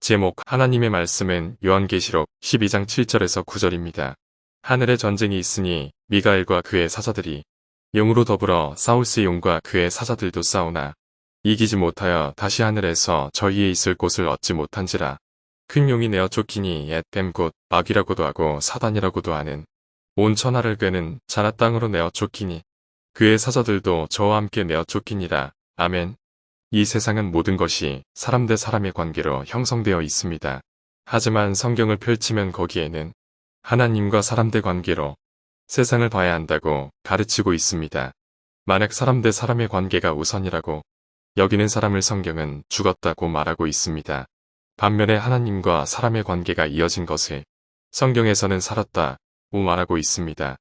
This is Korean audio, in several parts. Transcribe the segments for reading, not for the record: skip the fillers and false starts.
제목 하나님의 말씀은 요한계시록 12장 7절에서 9절입니다. 하늘에 전쟁이 있으니 미가엘과 그의 사자들이 용으로 더불어 사울스의 용과 그의 사자들도 싸우나 이기지 못하여 다시 하늘에서 저희에 있을 곳을 얻지 못한지라. 큰 용이 내어 쫓기니 옛 뱀 곧 마귀라고도 하고 사단이라고도 하는 온 천하를 꿰는 자나 땅으로 내어 쫓기니 그의 사자들도 저와 함께 내어 쫓기니라. 아멘. 이 세상은 모든 것이 사람 대 사람의 관계로 형성되어 있습니다. 하지만 성경을 펼치면 거기에는 하나님과 사람 대 관계로 세상을 봐야 한다고 가르치고 있습니다. 만약 사람 대 사람의 관계가 우선이라고 여기는 사람을 성경은 죽었다고 말하고 있습니다. 반면에 하나님과 사람의 관계가 이어진 것을 성경에서는 살았다고 말하고 있습니다.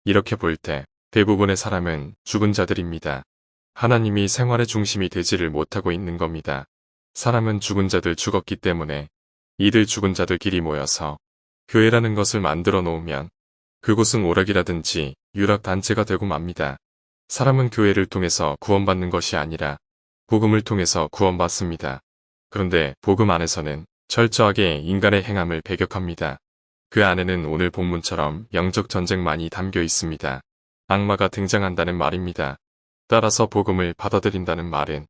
이렇게 볼 때 대부분의 사람은 죽은 자들입니다. 하나님이 생활의 중심이 되지를 못하고 있는 겁니다. 사람은 죽은 자들 죽었기 때문에 이들 죽은 자들끼리 모여서 교회라는 것을 만들어 놓으면 그곳은 오락이라든지 유락단체가 되고 맙니다. 사람은 교회를 통해서 구원받는 것이 아니라 복음을 통해서 구원받습니다. 그런데 복음 안에서는 철저하게 인간의 행함을 배격합니다. 그 안에는 오늘 본문처럼 영적 전쟁만이 담겨 있습니다. 악마가 등장한다는 말입니다. 따라서 복음을 받아들인다는 말은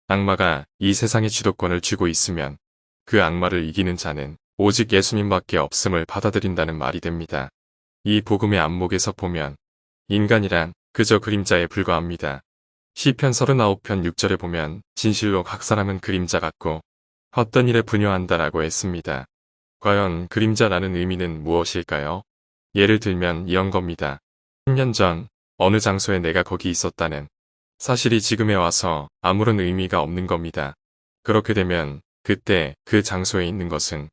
악마가 이 세상의 주도권을 쥐고 있으면 그 악마를 이기는 자는 오직 예수님밖에 없음을 받아들인다는 말이 됩니다. 이 복음의 안목에서 보면 인간이란 그저 그림자에 불과합니다. 시편 39편 6절에 보면 진실로 각 사람은 그림자 같고 헛된 일에 분효한다라고 했습니다. 과연 그림자라는 의미는 무엇일까요? 예를 들면 이런 겁니다. 10년 전 어느 장소에 내가 거기 있었다는 사실이 지금에 와서 아무런 의미가 없는 겁니다. 그렇게 되면 그때 그 장소에 있는 것은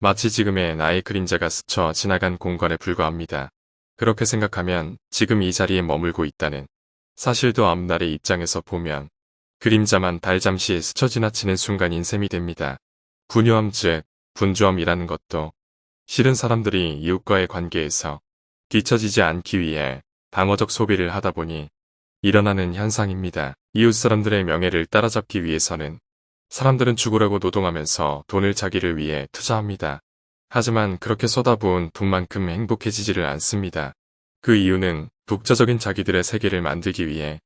마치 지금의 나의 그림자가 스쳐 지나간 공간에 불과합니다. 그렇게 생각하면 지금 이 자리에 머물고 있다는 사실도 앞날의 입장에서 보면 그림자만 달잠시 스쳐 지나치는 순간인 셈이 됩니다. 분요함 즉 분주함이라는 것도 실은 사람들이 이웃과의 관계에서 뒤처지지 않기 위해 방어적 소비를 하다 보니 일어나는 현상입니다. 이웃 사람들의 명예를 따라잡기 위해서는 사람들은 죽으라고 노동하면서 돈을 자기를 위해 투자합니다. 하지만 그렇게 쏟아부은 돈만큼 행복해지지를 않습니다. 그 이유는 독자적인 자기들의 세계를 만들기 위해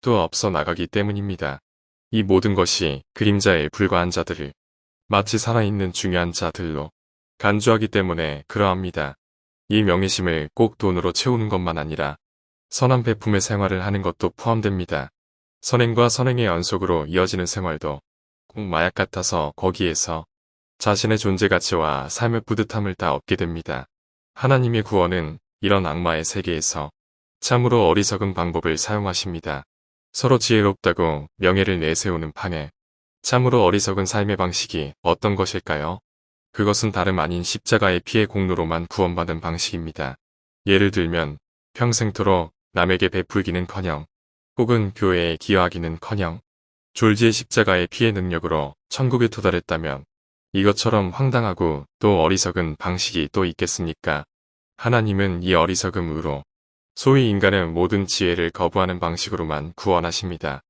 또 앞서 나가기 때문입니다. 이 모든 것이 그림자에 불과한 자들을 마치 살아있는 중요한 자들로 간주하기 때문에 그러합니다. 이 명예심을 꼭 돈으로 채우는 것만 아니라 선한 베품의 생활을 하는 것도 포함됩니다. 선행과 선행의 연속으로 이어지는 생활도 꼭 마약 같아서 거기에서 자신의 존재 가치와 삶의 뿌듯함을 다 얻게 됩니다. 하나님의 구원은 이런 악마의 세계에서 참으로 어리석은 방법을 사용하십니다. 서로 지혜롭다고 명예를 내세우는 판에 참으로 어리석은 삶의 방식이 어떤 것일까요? 그것은 다름 아닌 십자가의 피의 공로로만 구원받은 방식입니다. 예를 들면 평생토록 남에게 베풀기는커녕 혹은 교회에 기여하기는커녕 졸지의 십자가의 피의 능력으로 천국에 도달했다면 이것처럼 황당하고 또 어리석은 방식이 또 있겠습니까? 하나님은 이 어리석음으로 소위 인간의 모든 지혜를 거부하는 방식으로만 구원하십니다.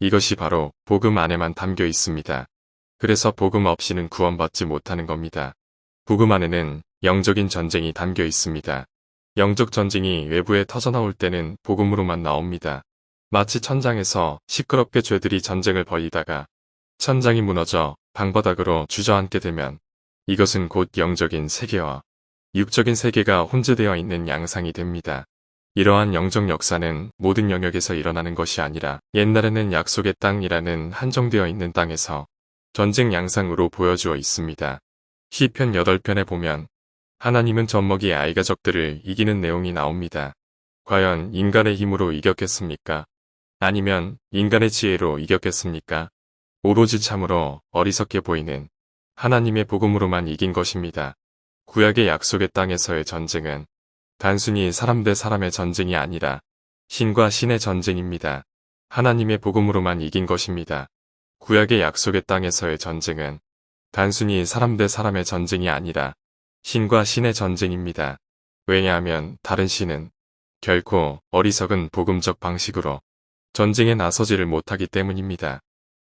이것이 바로 복음 안에만 담겨 있습니다. 그래서 복음 없이는 구원받지 못하는 겁니다. 복음 안에는 영적인 전쟁이 담겨 있습니다. 영적 전쟁이 외부에 터져나올 때는 복음으로만 나옵니다. 마치 천장에서 시끄럽게 죄들이 전쟁을 벌이다가 천장이 무너져 방바닥으로 주저앉게 되면 이것은 곧 영적인 세계와 육적인 세계가 혼재되어 있는 양상이 됩니다. 이러한 영적 역사는 모든 영역에서 일어나는 것이 아니라 옛날에는 약속의 땅이라는 한정되어 있는 땅에서 전쟁 양상으로 보여주어 있습니다. 시편 8편에 보면 하나님은 젖먹이 아이가 적들을 이기는 내용이 나옵니다. 과연 인간의 힘으로 이겼겠습니까? 아니면 인간의 지혜로 이겼겠습니까? 오로지 참으로 어리석게 보이는 하나님의 복음으로만 이긴 것입니다. 구약의 약속의 땅에서의 전쟁은 단순히 사람 대 사람의 전쟁이 아니라 신과 신의 전쟁입니다. 하나님의 복음으로만 이긴 것입니다. 구약의 약속의 땅에서의 전쟁은 단순히 사람 대 사람의 전쟁이 아니라 신과 신의 전쟁입니다. 왜냐하면 다른 신은 결코 어리석은 복음적 방식으로 전쟁에 나서지를 못하기 때문입니다.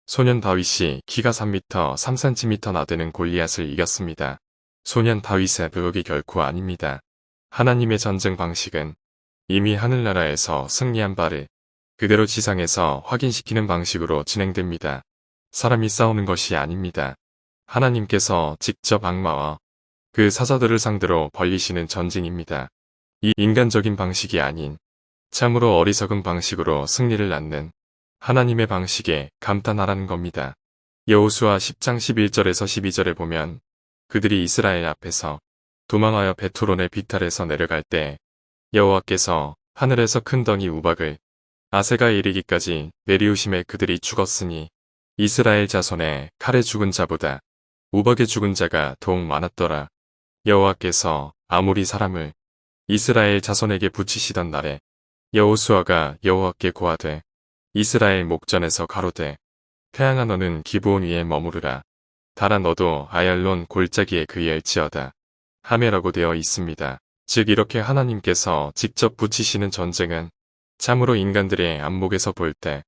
소년 다윗이 키가 3m 3cm나 되는 골리앗을 이겼습니다. 소년 다윗의 부역이 결코 아닙니다. 하나님의 전쟁 방식은 이미 하늘나라에서 승리한 바를 그대로 지상에서 확인시키는 방식으로 진행됩니다. 사람이 싸우는 것이 아닙니다. 하나님께서 직접 악마와 그 사자들을 상대로 벌이시는 전쟁입니다. 이 인간적인 방식이 아닌 참으로 어리석은 방식으로 승리를 낳는 하나님의 방식에 감탄하라는 겁니다. 여호수아 10장 11절에서 12절에 보면 그들이 이스라엘 앞에서 도망하여 베토론의 비탈에서 내려갈 때 여호와께서 하늘에서 큰 덩이 우박을 아세가에 이르기까지 내리우심에 그들이 죽었으니 이스라엘 자손의 칼에 죽은 자보다 우박에 죽은 자가 더욱 많았더라. 여호와께서 아모리 사람을 이스라엘 자손에게 붙이시던 날에 여호수아가 여호와께 고하되 이스라엘 목전에서 가로되 태양아 너는 기브온 위에 머무르라. 달아 너도 아얄론 골짜기에 그의할지어다 하메라고 되어 있습니다. 즉 이렇게 하나님께서 직접 붙이시는 전쟁은 참으로 인간들의 안목에서 볼 때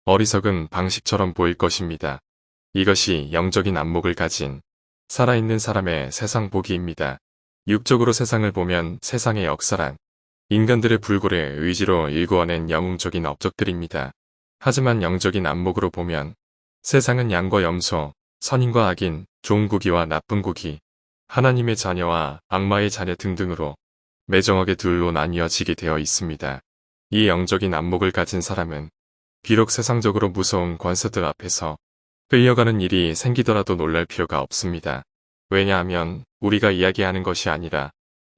어리석은 방식처럼 보일 것입니다. 이것이 영적인 안목을 가진 살아있는 사람의 세상 보기입니다. 육적으로 세상을 보면 세상의 역사란 인간들의 불굴의 의지로 일구어낸 영웅적인 업적들입니다. 하지만 영적인 안목으로 보면 세상은 양과 염소, 선인과 악인, 좋은 고기와 나쁜 고기, 하나님의 자녀와 악마의 자녀 등등으로 매정하게 둘로 나뉘어지게 되어 있습니다. 이 영적인 안목을 가진 사람은 비록 세상적으로 무서운 권세들 앞에서 끌려가는 일이 생기더라도 놀랄 필요가 없습니다. 왜냐하면 우리가 이야기하는 것이 아니라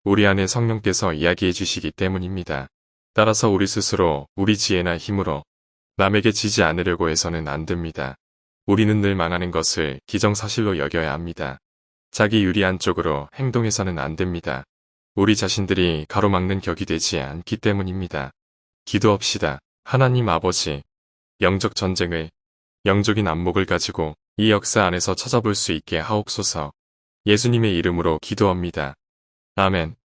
우리 안에 성령께서 이야기해 주시기 때문입니다. 따라서 우리 스스로 우리 지혜나 힘으로 남에게 지지 않으려고 해서는 안 됩니다. 우리는 늘 망하는 것을 기정사실로 여겨야 합니다. 자기 유리한 쪽으로 행동해서는 안 됩니다. 우리 자신들이 가로막는 격이 되지 않기 때문입니다. 기도합시다. 하나님 아버지, 영적 전쟁을 영적인 안목을 가지고 이 역사 안에서 찾아볼 수 있게 하옵소서. 예수님의 이름으로 기도합니다. 아멘.